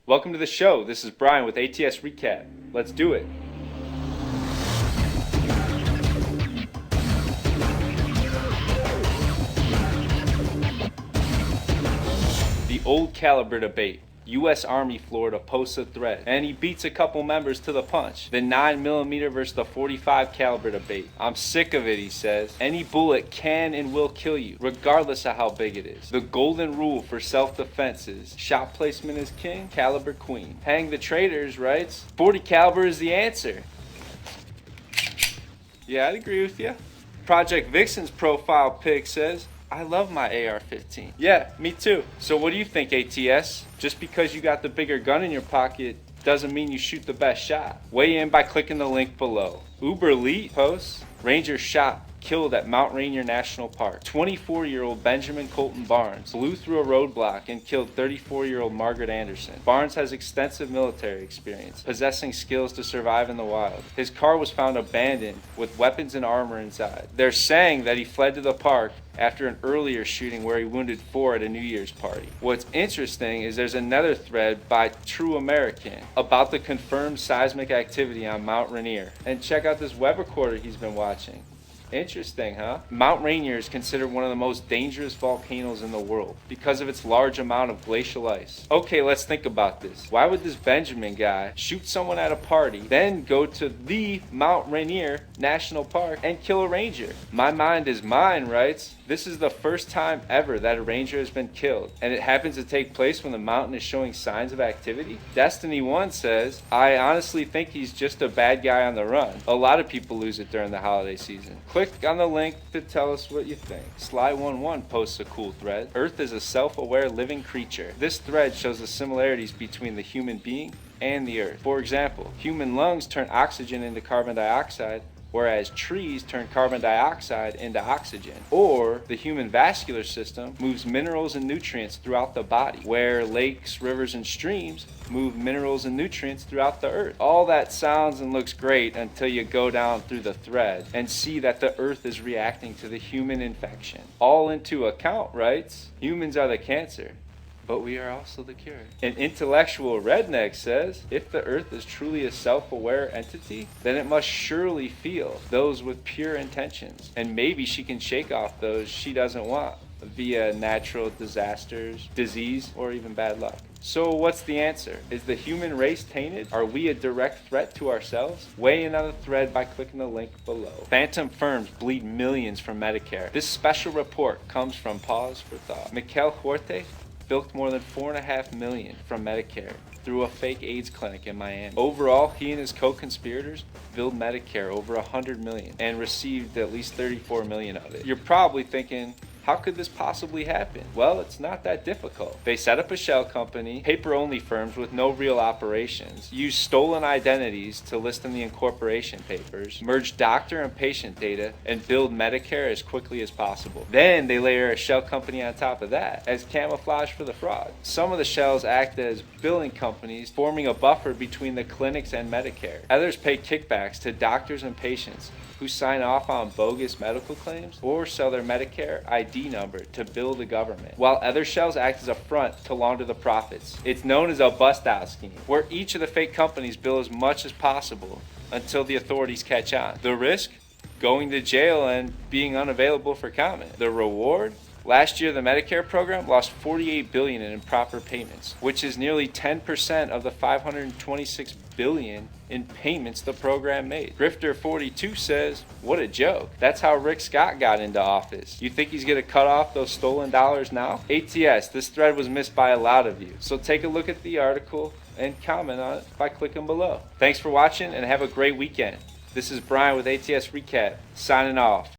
Welcome to the show. This is Brian with ATS Recap. Let's do it. The old Calibre debate. U.S. Army Florida posts a thread, and he beats a couple members to the punch. The 9mm versus the 45 caliber debate. I'm sick of it, he says. Any bullet can and will kill you, regardless of how big it is. The golden rule for self-defense is shot placement is king, caliber queen. Hang the traitors writes, 40 caliber is the answer. Yeah, I'd agree with you. Project Vixen's profile pic says, I love my AR-15. Yeah, me too. So what do you think, ATS? Just because you got the bigger gun in your pocket doesn't mean you shoot the best shot. Weigh in by clicking the link below. Uber Elite posts, Ranger shot, killed at Mount Rainier National Park. 24-year-old Benjamin Colton Barnes blew through a roadblock and killed 34-year-old Margaret Anderson. Barnes has extensive military experience, possessing skills to survive in the wild. His car was found abandoned with weapons and armor inside. They're saying that he fled to the park after an earlier shooting where he wounded 4 at a New Year's party. What's interesting is there's another thread by True American about the confirmed seismic activity on Mount Rainier. And check out this web recorder he's been watching. Interesting, huh? Mount Rainier is considered one of the most dangerous volcanoes in the world because of its large amount of glacial ice. Okay, let's think about this. Why would this Benjamin guy shoot someone at a party, then go to the Mount Rainier National Park and kill a ranger? My mind is mine, writes. This is the first time ever that a ranger has been killed, and it happens to take place when the mountain is showing signs of activity. Destiny 1 says, I honestly think he's just a bad guy on the run. A lot of people lose it during the holiday season. Click on the link to tell us what you think. Sly11 posts a cool thread. Earth is a self-aware living creature. This thread shows the similarities between the human being and the earth. For example, human lungs turn oxygen into carbon dioxide, whereas trees turn carbon dioxide into oxygen. Or the human vascular system moves minerals and nutrients throughout the body, where lakes, rivers, and streams move minerals and nutrients throughout the earth. All that sounds and looks great until you go down through the thread and see that the earth is reacting to the human infection. All into account, writes, humans are the cancer, but we are also the cure. An intellectual redneck says, if the earth is truly a self-aware entity, then it must surely feel those with pure intentions. And maybe she can shake off those she doesn't want via natural disasters, disease, or even bad luck. So what's the answer? Is the human race tainted? Are we a direct threat to ourselves? Weigh in on the thread by clicking the link below. Phantom firms bleed millions from Medicare. This special report comes from Pause for Thought. Mikel Huarte bilked more than $4.5 million from Medicare through a fake AIDS clinic in Miami. Overall, he and his co-conspirators billed Medicare over $100 million and received at least $34 million of it. You're probably thinking, how could this possibly happen? Well, it's not that difficult. They set up a shell company, paper-only firms with no real operations, use stolen identities to list in the incorporation papers, merge doctor and patient data, and build Medicare as quickly as possible. Then they layer a shell company on top of that as camouflage for the fraud. Some of the shells act as billing companies, forming a buffer between the clinics and Medicare. Others pay kickbacks to doctors and patients who sign off on bogus medical claims or sell their Medicare ID number to bill the government, while other shells act as a front to launder the profits. It's known as a bust-out scheme, where each of the fake companies bill as much as possible until the authorities catch on. The risk? Going to jail and being unavailable for comment. The reward? Last year, the Medicare program lost $48 billion in improper payments, which is nearly 10% of the $526 billion in payments the program made. Grifter42 says, what a joke. That's how Rick Scott got into office. You think he's going to cut off those stolen dollars now? ATS, this thread was missed by a lot of you. So take a look at the article and comment on it by clicking below. Thanks for watching and have a great weekend. This is Brian with ATS Recap, signing off.